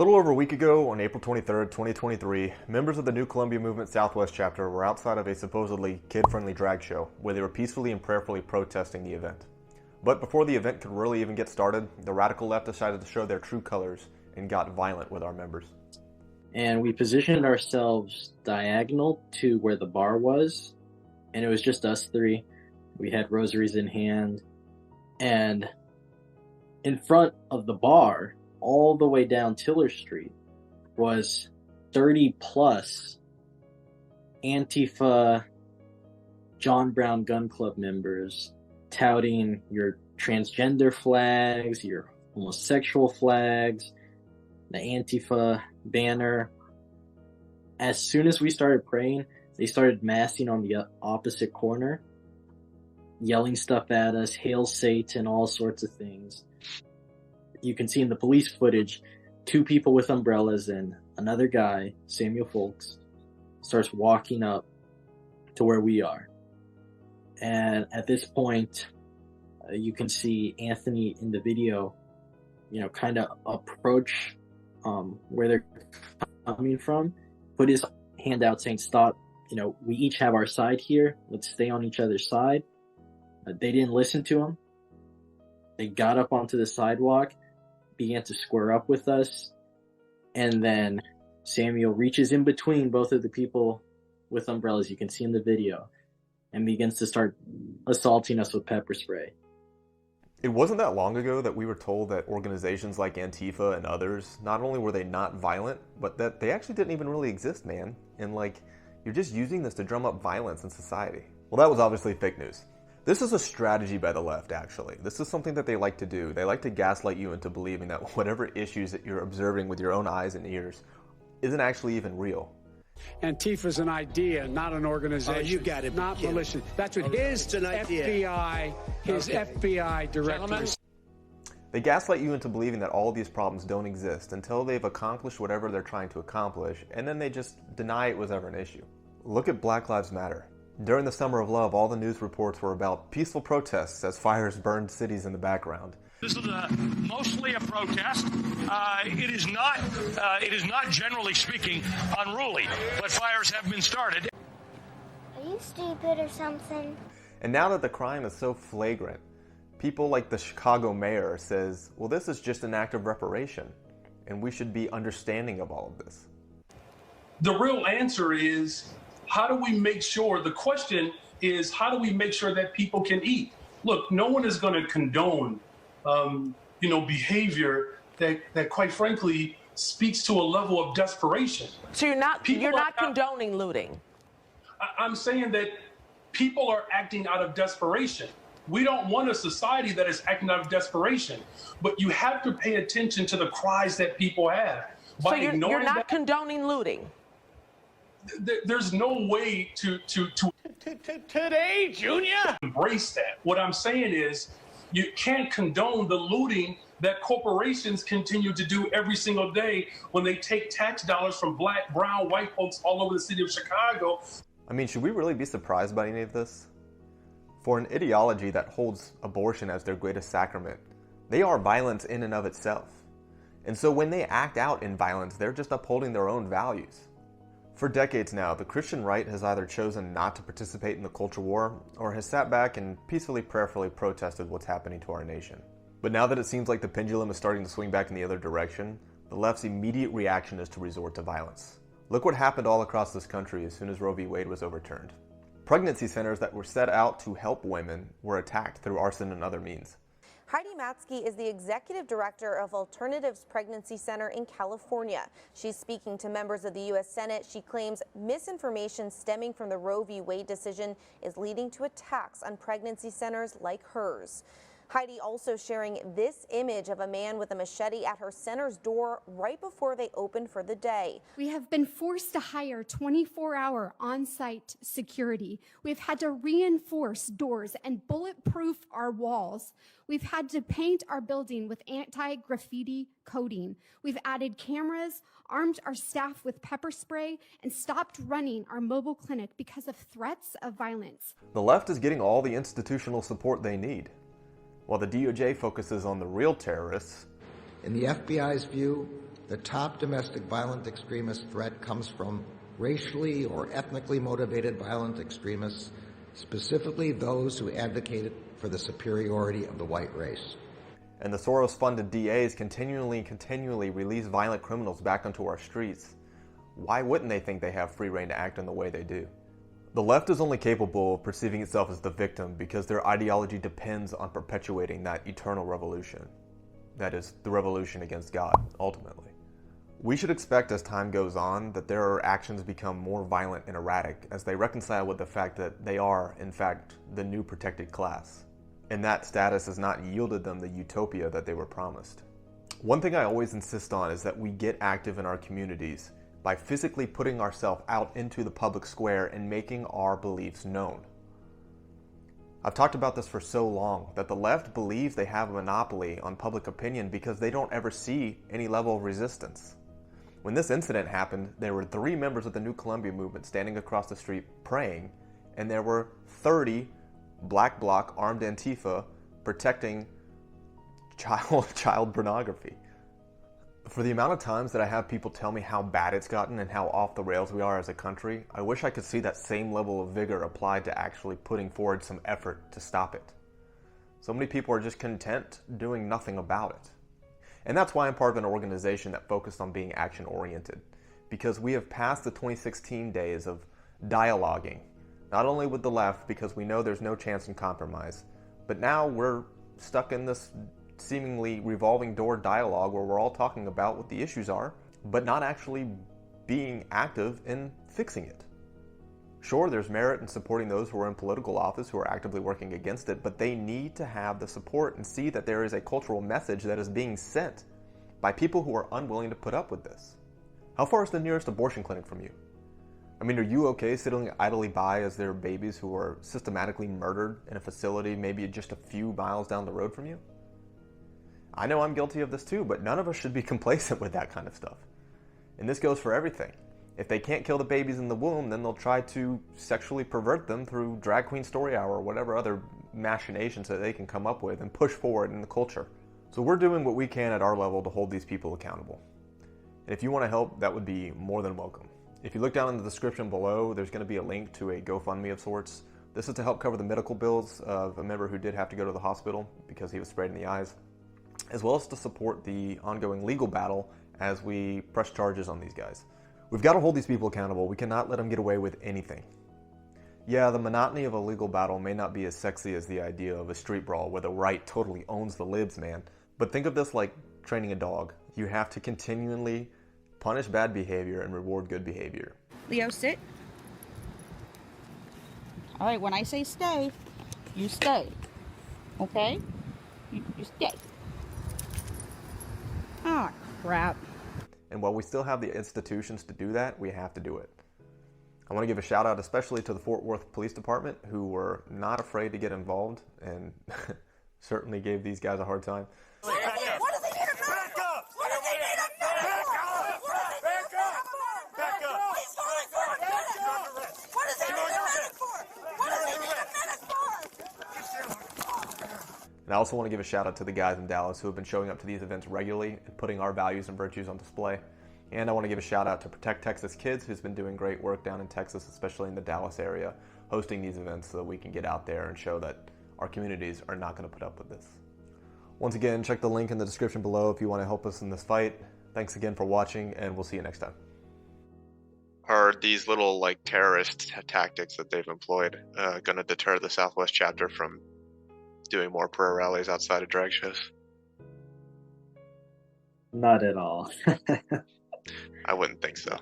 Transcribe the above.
little over a week ago, on April 23rd, 2023, members of the New Columbia Movement Southwest chapter were outside of a supposedly kid-friendly drag show where they were peacefully and prayerfully protesting the event. But before the event could really even get started, the radical left decided to show their true colors and got violent with our members. And we positioned ourselves diagonal to where the bar was, and it was just us three. We had rosaries in hand, and in front of the bar, all the way down Tiller Street, was 30 plus Antifa John Brown Gun Club members touting your transgender flags, your homosexual flags, the Antifa banner. As soon as we started praying, they started massing on the opposite corner, yelling stuff at us, hail Satan, all sorts of things. You can see in the police footage, 2 people with umbrellas and another guy, Samuel Folks, starts walking up to where we are. And at this point, you can see Anthony in the video, kind of approach where they're coming from, put his hand out saying, stop, we each have our side here. Let's stay on each other's side. They didn't listen to him. They got up onto the sidewalk, began to square up with us, and then Samuel reaches in between both of the people with umbrellas, you can see in the video, and begins to start assaulting us with pepper spray. It wasn't that long ago that we were told that organizations like Antifa and others, not only were they not violent, but that they actually didn't even really exist, man. And you're just using this to drum up violence in society. Well, that was obviously fake news. This is a strategy by the left, actually. This is something that they like to do. They like to gaslight you into believing that whatever issues that you're observing with your own eyes and ears isn't actually even real. Antifa's an idea, not an organization. Oh, you got it. Not militia. That's what his FBI, FBI director. They gaslight you into believing that all of these problems don't exist until they've accomplished whatever they're trying to accomplish, and then they just deny it was ever an issue. Look at Black Lives Matter. During the Summer of Love, all the news reports were about peaceful protests as fires burned cities in the background. This is mostly a protest. It is not generally speaking unruly, but fires have been started. Are you stupid or something? And now that the crime is so flagrant, people like the Chicago mayor says, well, this is just an act of reparation, and we should be understanding of all of this. The real answer is, how do we make sure, the question is, how do we make sure that people can eat? Look, no one is going to condone, behavior that quite frankly speaks to a level of desperation. So you're not condoning looting? I'm saying that people are acting out of desperation. We don't want a society that is acting out of desperation, but you have to pay attention to the cries that people have. So you're not condoning looting? There's no way to Today, Junior? Embrace that. What I'm saying is, you can't condone the looting that corporations continue to do every single day when they take tax dollars from black, brown, white folks all over the city of Chicago. I mean, should we really be surprised by any of this? For an ideology that holds abortion as their greatest sacrament, they are violence in and of itself. And so when they act out in violence, they're just upholding their own values. For decades now, the Christian right has either chosen not to participate in the culture war or has sat back and peacefully, prayerfully protested what's happening to our nation. But now that it seems like the pendulum is starting to swing back in the other direction, the left's immediate reaction is to resort to violence. Look what happened all across this country as soon as Roe v. Wade was overturned. Pregnancy centers that were set out to help women were attacked through arson and other means. Heidi Matzke is the executive director of Alternatives Pregnancy Center in California. She's speaking to members of the U.S. Senate. She claims misinformation stemming from the Roe v. Wade decision is leading to attacks on pregnancy centers like hers. Heidi also sharing this image of a man with a machete at her center's door right before they opened for the day. We have been forced to hire 24-hour on-site security. We've had to reinforce doors and bulletproof our walls. We've had to paint our building with anti-graffiti coating. We've added cameras, armed our staff with pepper spray, and stopped running our mobile clinic because of threats of violence. The left is getting all the institutional support they need, while the DOJ focuses on the real terrorists. In the FBI's view, the top domestic violent extremist threat comes from racially or ethnically motivated violent extremists, specifically those who advocated for the superiority of the white race. And the Soros-funded DAs continually release violent criminals back onto our streets. Why wouldn't they think they have free reign to act in the way they do? The left is only capable of perceiving itself as the victim because their ideology depends on perpetuating that eternal revolution. That is, the revolution against God, ultimately. We should expect as time goes on that their actions become more violent and erratic as they reconcile with the fact that they are, in fact, the new protected class. And that status has not yielded them the utopia that they were promised. One thing I always insist on is that we get active in our communities by physically putting ourselves out into the public square and making our beliefs known. I've talked about this for so long that the left believes they have a monopoly on public opinion because they don't ever see any level of resistance. When this incident happened, there were 3 members of the New Columbia movement standing across the street praying, and there were 30 black bloc armed Antifa protecting child pornography. For the amount of times that I have people tell me how bad it's gotten and how off the rails we are as a country, I wish I could see that same level of vigor applied to actually putting forward some effort to stop it. So many people are just content doing nothing about it. And that's why I'm part of an organization that focused on being action-oriented, because we have passed the 2016 days of dialoguing, not only with the left because we know there's no chance in compromise, but now we're stuck in this seemingly revolving door dialogue where we're all talking about what the issues are, but not actually being active in fixing it. Sure, there's merit in supporting those who are in political office who are actively working against it, but they need to have the support and see that there is a cultural message that is being sent by people who are unwilling to put up with this. How far is the nearest abortion clinic from you? I mean, are you okay sitting idly by as there are babies who are systematically murdered in a facility maybe just a few miles down the road from you? I know I'm guilty of this too, but none of us should be complacent with that kind of stuff. And this goes for everything. If they can't kill the babies in the womb, then they'll try to sexually pervert them through Drag Queen Story Hour or whatever other machinations that they can come up with and push forward in the culture. So we're doing what we can at our level to hold these people accountable. And if you want to help, that would be more than welcome. If you look down in the description below, there's going to be a link to a GoFundMe of sorts. This is to help cover the medical bills of a member who did have to go to the hospital because he was sprayed in the eyes, as well as to support the ongoing legal battle as we press charges on these guys. We've got to hold these people accountable. We cannot let them get away with anything. Yeah, the monotony of a legal battle may not be as sexy as the idea of a street brawl where the right totally owns the libs, man. But think of this like training a dog. You have to continually punish bad behavior and reward good behavior. Leo, sit. All right, when I say stay, you stay. Okay? You stay. Ah, crap. And while we still have the institutions to do that, we have to do it. I want to give a shout out especially to the Fort Worth Police Department, who were not afraid to get involved and certainly gave these guys a hard time. What do they need a medic for? What do they need a medic for? Back up! Please call it for a medic! What do they need a medic for? What do they need a medic for? And I also want to give a shout out to the guys in Dallas who have been showing up to these events regularly and putting our values and virtues on display. And I want to give a shout out to Protect Texas Kids, who's been doing great work down in Texas, especially in the Dallas area, hosting these events so that we can get out there and show that our communities are not going to put up with this. Once again, check the link in the description below if you want to help us in this fight. Thanks again for watching, and we'll see you next time. Are these little terrorist tactics that they've employed going to deter the Southwest chapter from doing more prayer rallies outside of drag shows? Not at all. I wouldn't think so.